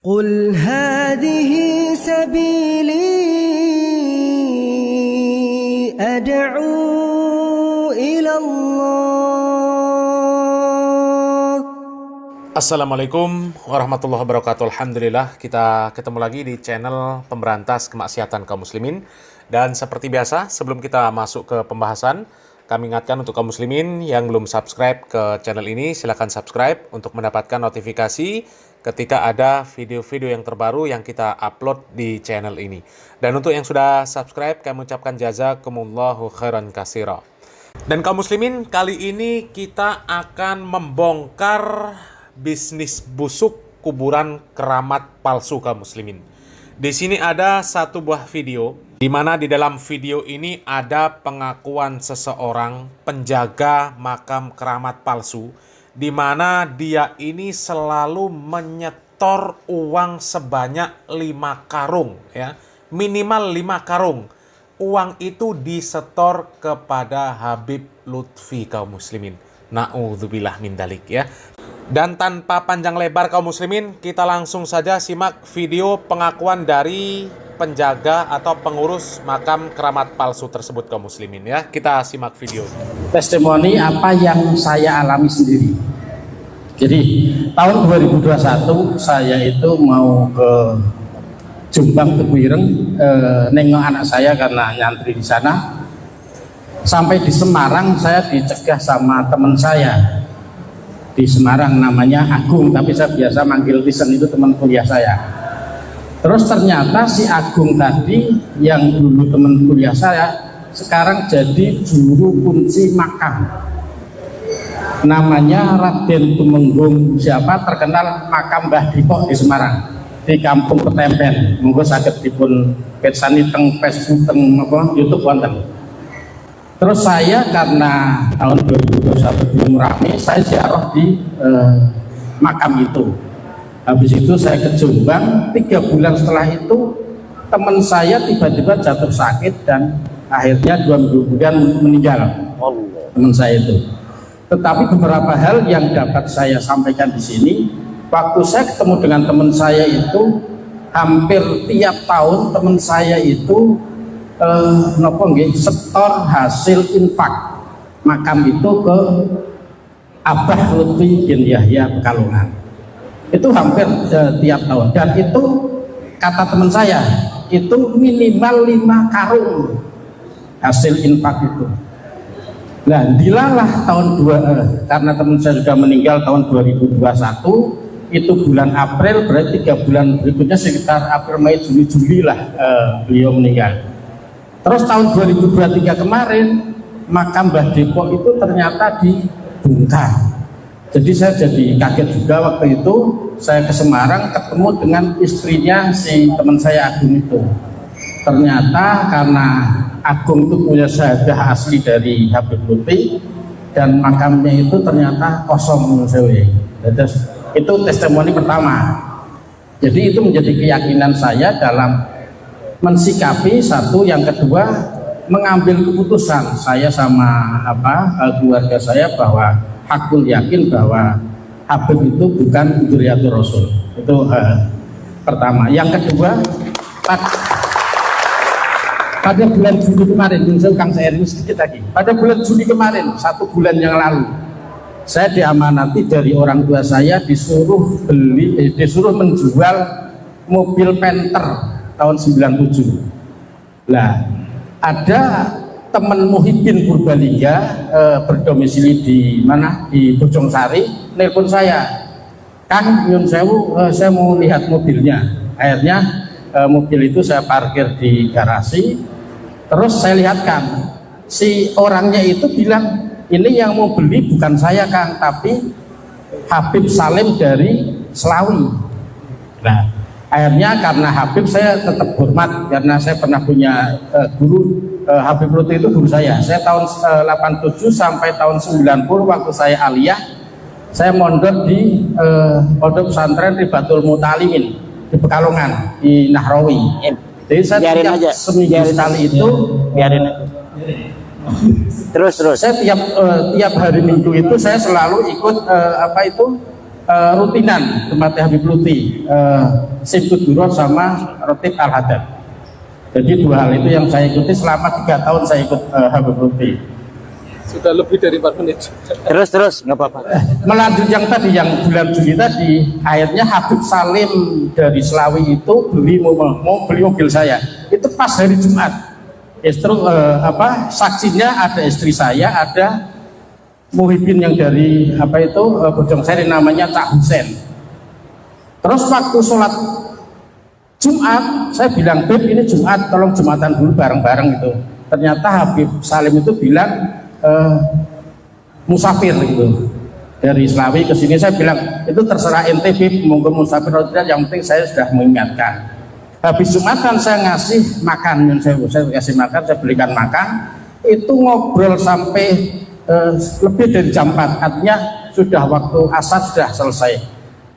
قل هذه سبيلي أدعو إلى الله. Assalamualaikum warahmatullahi wabarakatuh. Alhamdulillah kita ketemu lagi di channel pemberantas kemaksiatan kaum muslimin. Dan seperti biasa sebelum kita masuk ke pembahasan, kami ingatkan untuk kaum muslimin yang belum subscribe ke channel ini, silakan subscribe untuk mendapatkan notifikasi ketika ada video-video yang terbaru yang kita upload di channel ini. Dan untuk yang sudah subscribe, kami ucapkan jazakumullahu khairan katsira. Dan kaum muslimin, kali ini kita akan membongkar bisnis busuk kuburan keramat palsu kaum muslimin. Di sini ada satu buah video di mana di dalam video ini ada pengakuan seseorang penjaga makam keramat palsu, di mana dia ini selalu menyetor uang sebanyak 5 karung ya, minimal 5 karung. Uang itu disetor kepada Habib Lutfi kaum muslimin. Na'udzubillah min dalik ya. Dan tanpa panjang lebar kaum muslimin, kita langsung saja simak video pengakuan dari penjaga atau pengurus makam keramat palsu tersebut kaum muslimin ya. Kita simak video. Testimoni apa yang saya alami sendiri. Jadi tahun 2021 saya itu mau ke Jombang Tebu Ireng, nengok anak saya karena nyantri di sana. Sampai di Semarang saya dicegah sama teman saya di Semarang, namanya Agung, tapi saya biasa manggil Tisen, itu teman kuliah saya. Terus ternyata si Agung tadi yang dulu teman kuliah saya sekarang jadi juru kunci makam, namanya Raden Tumenggung siapa, terkenal makam Mbah Dipok di Semarang, di Kampung Petempen. Monggo saged dipun pirsani teng Facebook teng YouTube wonten. Terus saya karena tahun 2021 belum rame, saya ziarah di makam itu. Habis itu saya ke Jombang. 3 bulan setelah itu teman saya tiba-tiba jatuh sakit dan akhirnya 2 minggu kemudian meninggal. Teman saya itu. Tetapi beberapa hal yang dapat saya sampaikan di sini, waktu saya ketemu dengan teman saya itu, hampir tiap tahun teman saya itu setor hasil infak makam itu ke Abah Lutfi bin Yahya Pekalongan. Itu hampir tiap tahun, dan itu kata teman saya itu minimal 5 karung hasil infak itu. Nah, dilalah tahun karena teman saya sudah meninggal tahun 2021, itu bulan April, berarti 3 bulan berikutnya sekitar April, Mei, Juni, Juli lah beliau meninggal. Terus tahun 2023 kemarin makam Mbah Depok itu ternyata dibongkar. Jadi saya jadi kaget juga waktu itu. Saya ke Semarang ketemu dengan istrinya si teman saya Agung itu. Ternyata karena Agung itu punya syahadah asli dari Habib Lutfi, dan makamnya itu ternyata kosong. Itu testimoni pertama. Jadi itu menjadi keyakinan saya dalam mensikapi satu, yang kedua mengambil keputusan saya sama keluarga saya bahwa hakul yakin bahwa Habib itu bukan dzurriyyatur Rasul. Itu pertama. Yang kedua, pada bulan Juli kemarin, Kang Sairi sedikit lagi. Pada bulan Juli kemarin, 1 bulan yang lalu, saya diamanati dari orang tua saya disuruh menjual mobil Panther tahun 97. Lah, ada teman Muhyiddin Purbalingga berdomisili di mana, di Bojongsari, nelpon saya, Kang nyun sewu, saya mau lihat mobilnya. Akhirnya mobil itu saya parkir di garasi, terus saya lihatkan, si orangnya itu bilang, ini yang mau beli bukan saya Kang, tapi Habib Salim dari Selawi. Nah, akhirnya karena Habib saya tetap hormat, karena saya pernah punya guru, Habib Lutfi itu guru saya. Saya tahun 87 sampai tahun 90 waktu saya aliyah, saya mondok di pondok pesantren Ribatul Mutalimin di Pekalongan, di Nahrawi. Jadi saya tiap seminggu sekali itu terus saya tiap hari Minggu itu saya selalu ikut rutinan tempatnya Habib Lutfi, Sibut Duro sama Rotib Al-Hadad. Jadi dua hal itu yang saya ikuti selama 3 tahun saya ikut Habib Lutfi. Sudah lebih dari 4 menit. Terus nggak apa-apa. Melanjut yang tadi, yang bulan Juli tadi, akhirnya Habib Salim dari Selawi itu mau beli mobil saya. Itu pas hari Jumat. Justru saksinya ada istri saya, ada Muhyiddin yang dari Bojong Sari namanya Cak Husen. Terus waktu sholat Jumat, saya bilang, Beb ini Jumat, tolong Jumatan dulu bareng-bareng gitu. Ternyata Habib Salim itu bilang musafir gitu. Dari Selawi ke sini, saya bilang itu terserah ente Beb, monggo musafir atau tidak, yang penting saya sudah mengingatkan. Habis Jumatan saya ngasih makan, saya kasih makan, saya belikan makan, itu ngobrol sampai lebih dari jam 4, artinya sudah waktu asar sudah selesai.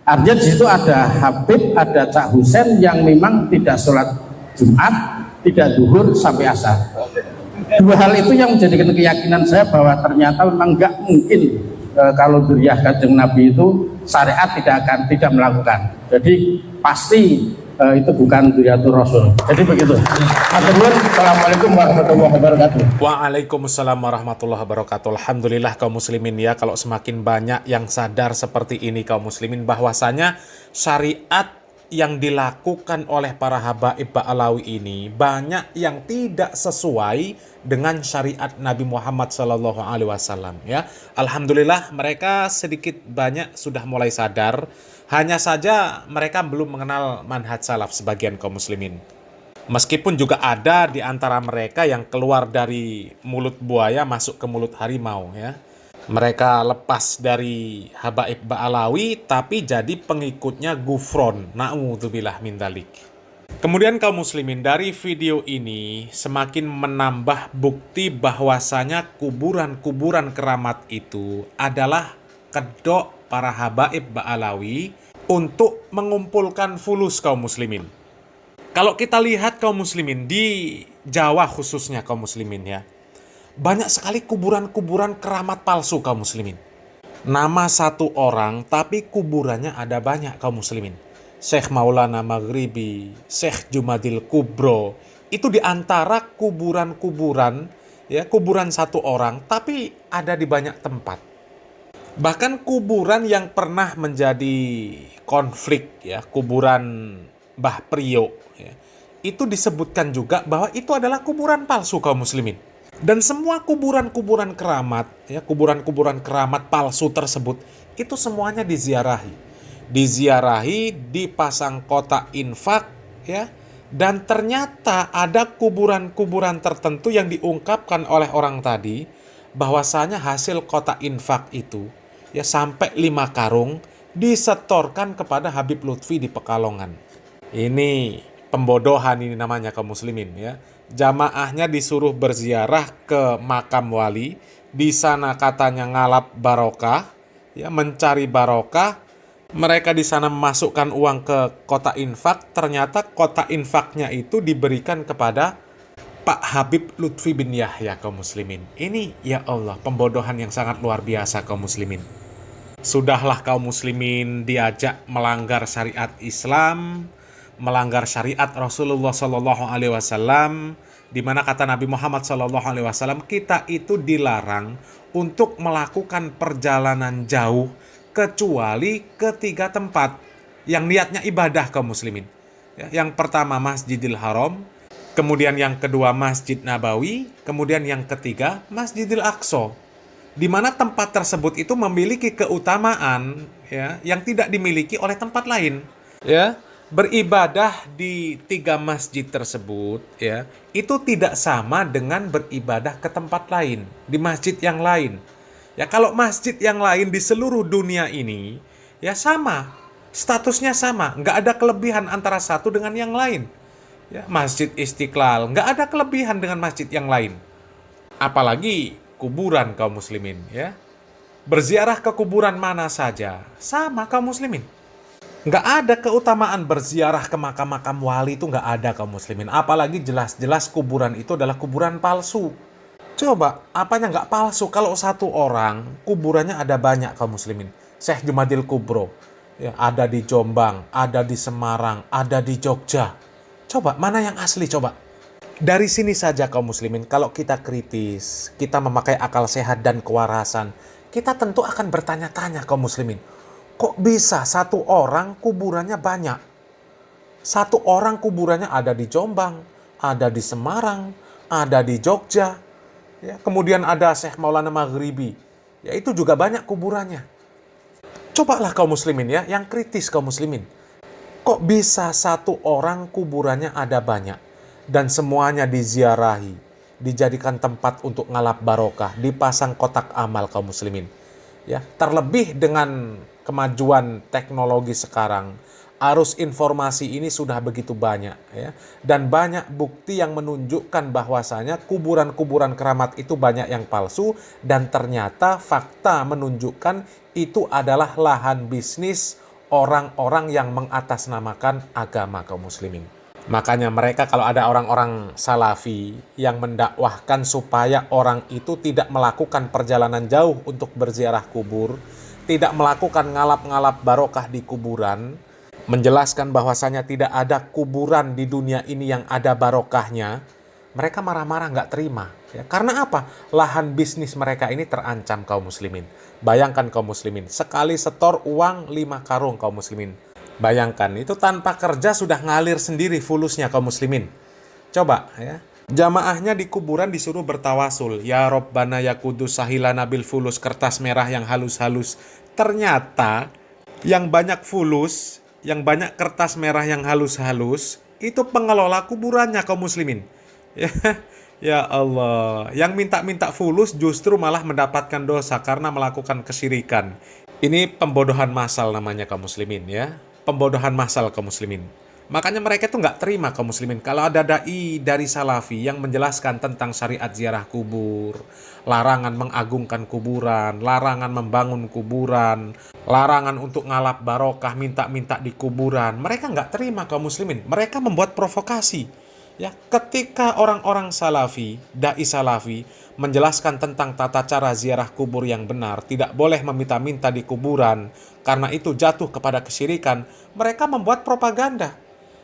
Artinya di situ ada Habib, ada Cak Husen yang memang tidak sholat Jumat, tidak duhur sampai asar. Dua hal itu yang menjadikan keyakinan saya bahwa ternyata memang nggak mungkin kalau dzurriyyah Kanjeng Nabi itu syariat tidak melakukan. Jadi pasti itu bukan dzurriyyatur Rasul. Jadi begitu. Assalamualaikum warahmatullahi wabarakatuh. Waalaikumsalam warahmatullahi wabarakatuh. Alhamdulillah kaum muslimin ya, kalau semakin banyak yang sadar seperti ini kaum muslimin, bahwasanya syariat yang dilakukan oleh para habaib Ba'alawi ini banyak yang tidak sesuai dengan syariat Nabi Muhammad SAW ya. Alhamdulillah mereka sedikit banyak sudah mulai sadar. Hanya saja mereka belum mengenal manhaj salaf sebagian kaum muslimin. Meskipun juga ada di antara mereka yang keluar dari mulut buaya masuk ke mulut harimau ya. Mereka lepas dari habaib Ba'alawi tapi jadi pengikutnya Gufron. Na'udzubillah min dzalik. Kemudian kaum muslimin, dari video ini semakin menambah bukti bahwasanya kuburan-kuburan keramat itu adalah kedok para habaib Ba'alawi untuk mengumpulkan fulus kaum muslimin. Kalau kita lihat kaum muslimin di Jawa khususnya kaum muslimin ya, banyak sekali kuburan-kuburan keramat palsu kaum muslimin. Nama satu orang tapi kuburannya ada banyak kaum muslimin. Syekh Maulana Maghribi, Syekh Jumadil Kubro, itu di antara kuburan-kuburan ya, kuburan satu orang tapi ada di banyak tempat. Bahkan kuburan yang pernah menjadi konflik ya, kuburan Mbah Priyo ya, itu disebutkan juga bahwa itu adalah kuburan palsu kaum muslimin. Dan semua kuburan-kuburan keramat ya, kuburan-kuburan keramat palsu tersebut itu semuanya diziarahi, dipasang kotak infak ya, dan ternyata ada kuburan-kuburan tertentu yang diungkapkan oleh orang tadi bahwasanya hasil kotak infak itu ya sampai 5 karung disetorkan kepada Habib Lutfi di Pekalongan. Ini pembodohan ini namanya kaum muslimin ya. Jamaahnya disuruh berziarah ke makam wali, di sana katanya ngalap barokah ya, mencari barokah. Mereka di sana memasukkan uang ke kotak infak, ternyata kotak infaknya itu diberikan kepada Pak Habib Lutfi bin Yahya kaum muslimin. Ini ya Allah, pembodohan yang sangat luar biasa kaum muslimin. Sudahlah kaum muslimin diajak melanggar syariat Islam, melanggar syariat Rasulullah SAW, di mana kata Nabi Muhammad SAW, kita itu dilarang untuk melakukan perjalanan jauh kecuali ke 3 tempat yang niatnya ibadah kaum muslimin. Yang pertama Masjidil Haram, kemudian yang kedua Masjid Nabawi, kemudian yang ketiga Masjidil Aqsa. Di mana tempat tersebut itu memiliki keutamaan ya, yang tidak dimiliki oleh tempat lain. Ya, beribadah di 3 masjid tersebut ya, itu tidak sama dengan beribadah ke tempat lain, di masjid yang lain. Ya, kalau masjid yang lain di seluruh dunia ini ya sama, statusnya sama, nggak ada kelebihan antara satu dengan yang lain. Ya, Masjid Istiqlal nggak ada kelebihan dengan masjid yang lain. Apalagi kuburan kaum muslimin ya. Berziarah ke kuburan mana saja sama kaum muslimin. Nggak ada keutamaan berziarah ke makam-makam wali, itu nggak ada kaum muslimin. Apalagi jelas-jelas kuburan itu adalah kuburan palsu. Coba, apanya nggak palsu kalau satu orang kuburannya ada banyak kaum muslimin. Syekh Jumadil Kubro. Ya, ada di Jombang, ada di Semarang, ada di Jogja. Coba, mana yang asli coba? Dari sini saja kaum muslimin, kalau kita kritis, kita memakai akal sehat dan kewarasan, kita tentu akan bertanya-tanya kaum muslimin. Kok bisa satu orang kuburannya banyak? Satu orang kuburannya ada di Jombang, ada di Semarang, ada di Jogja. Ya, kemudian ada Syekh Maulana Maghribi. Ya, itu juga banyak kuburannya. Cobalah kaum muslimin ya, yang kritis kaum muslimin. Kok bisa satu orang kuburannya ada banyak dan semuanya diziarahi, dijadikan tempat untuk ngalap barokah, dipasang kotak amal kaum muslimin. Ya, terlebih dengan kemajuan teknologi sekarang, arus informasi ini sudah begitu banyak ya, dan banyak bukti yang menunjukkan bahwasanya kuburan-kuburan keramat itu banyak yang palsu, dan ternyata fakta menunjukkan itu adalah lahan bisnis orang-orang yang mengatasnamakan agama kaum muslimin. Makanya mereka kalau ada orang-orang salafi yang mendakwahkan supaya orang itu tidak melakukan perjalanan jauh untuk berziarah kubur, tidak melakukan ngalap-ngalap barokah di kuburan, menjelaskan bahwasanya tidak ada kuburan di dunia ini yang ada barokahnya, mereka marah-marah nggak terima. Ya, karena apa? Lahan bisnis mereka ini terancam kaum muslimin. Bayangkan kaum muslimin, sekali setor uang 5 karung kaum muslimin. Bayangkan, itu tanpa kerja sudah ngalir sendiri fulusnya kaum muslimin. Coba ya, jamaahnya di kuburan disuruh bertawasul. Ya Rabbana ya Kudus sahilana bil fulus, kertas merah yang halus-halus. Ternyata yang banyak fulus, yang banyak kertas merah yang halus-halus, itu pengelola kuburannya kaum muslimin. Ya Allah, yang minta-minta fulus justru malah mendapatkan dosa karena melakukan kesyirikan. Ini pembodohan massal namanya kaum muslimin ya. Pembodohan massal kaum muslimin. Makanya mereka tuh nggak terima kaum muslimin kalau ada dai dari salafi yang menjelaskan tentang syariat ziarah kubur, larangan mengagungkan kuburan, larangan membangun kuburan, larangan untuk ngalap barokah, minta-minta di kuburan. Mereka nggak terima kaum muslimin. Mereka membuat provokasi. Ya, ketika orang-orang salafi, dai salafi menjelaskan tentang tata cara ziarah kubur yang benar, tidak boleh meminta-minta di kuburan karena itu jatuh kepada kesyirikan, mereka membuat propaganda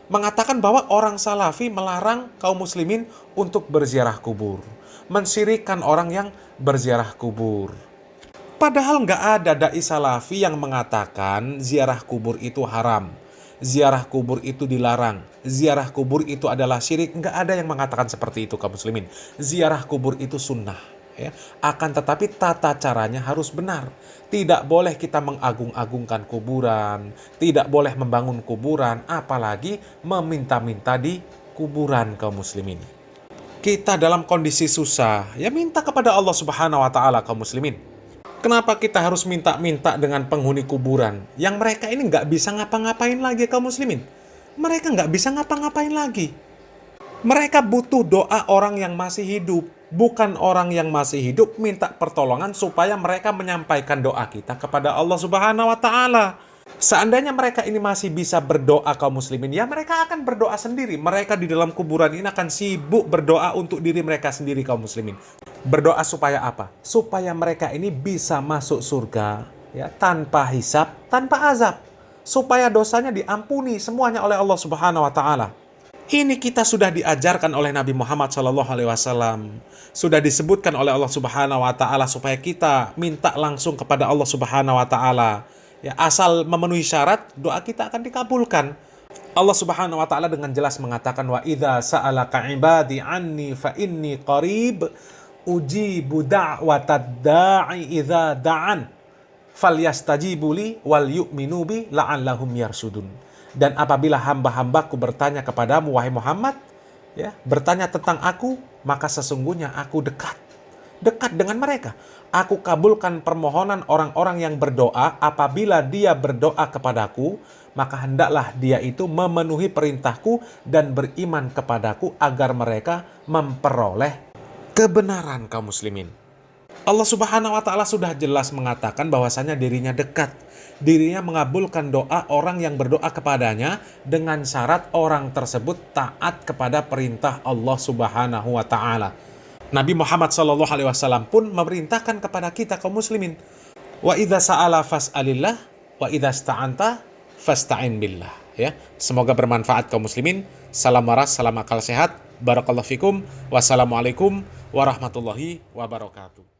mengatakan bahwa orang salafi melarang kaum muslimin untuk berziarah kubur, mensyirikkan orang yang berziarah kubur. Padahal nggak ada dai salafi yang mengatakan ziarah kubur itu haram, ziarah kubur itu dilarang, ziarah kubur itu adalah syirik. Nggak ada yang mengatakan seperti itu kaum muslimin. Ziarah kubur itu sunnah ya. Akan tetapi tata caranya harus benar. Tidak boleh kita mengagung-agungkan kuburan, tidak boleh membangun kuburan, apalagi meminta-minta di kuburan kaum muslimin. Kita dalam kondisi susah, ya minta kepada Allah Subhanahu wa taala kaum muslimin. Kenapa kita harus minta-minta dengan penghuni kuburan yang mereka ini nggak bisa ngapa-ngapain lagi kaum muslimin? Mereka nggak bisa ngapa-ngapain lagi. Mereka butuh doa orang yang masih hidup, bukan orang yang masih hidup minta pertolongan supaya mereka menyampaikan doa kita kepada Allah Subhanahu wa taala. Seandainya mereka ini masih bisa berdoa kaum muslimin, ya mereka akan berdoa sendiri. Mereka di dalam kuburan ini akan sibuk berdoa untuk diri mereka sendiri kaum muslimin. Berdoa supaya apa? Supaya mereka ini bisa masuk surga ya, tanpa hisab, tanpa azab. Supaya dosanya diampuni semuanya oleh Allah Subhanahu wa taala. Ini kita sudah diajarkan oleh Nabi Muhammad SAW. Sudah disebutkan oleh Allah Subhanahu wa taala supaya kita minta langsung kepada Allah Subhanahu wa taala. Ya, asal memenuhi syarat, doa kita akan dikabulkan. Allah Subhanahu wa taala dengan jelas mengatakan, wa idza sa'alaka ibadi anni fa inni qarib ujibu da'watad da'i idza da'an falyastajibu li wal yu'minu bi la'allahum yarsudun. Dan apabila hamba-hambaku bertanya kepadamu wahai Muhammad, ya, bertanya tentang aku, maka sesungguhnya aku dekat dengan mereka. Aku kabulkan permohonan orang-orang yang berdoa. Apabila dia berdoa kepadaku, maka hendaklah dia itu memenuhi perintahku dan beriman kepadaku agar mereka memperoleh kebenaran kaum muslimin. Allah Subhanahu wa taala sudah jelas mengatakan bahwasanya dirinya dekat. Dirinya mengabulkan doa orang yang berdoa kepadanya dengan syarat orang tersebut taat kepada perintah Allah Subhanahu wa taala. Nabi Muhammad SAW pun memerintahkan kepada kita kaum muslimin Wa idza sa'ala fas'alillah wa idza sta'anta fasta'in billah. Ya, semoga bermanfaat kaum muslimin. Salam waras, salam akal sehat. Barakallahu fikum. Wassalamualaikum warahmatullahi wabarakatuh.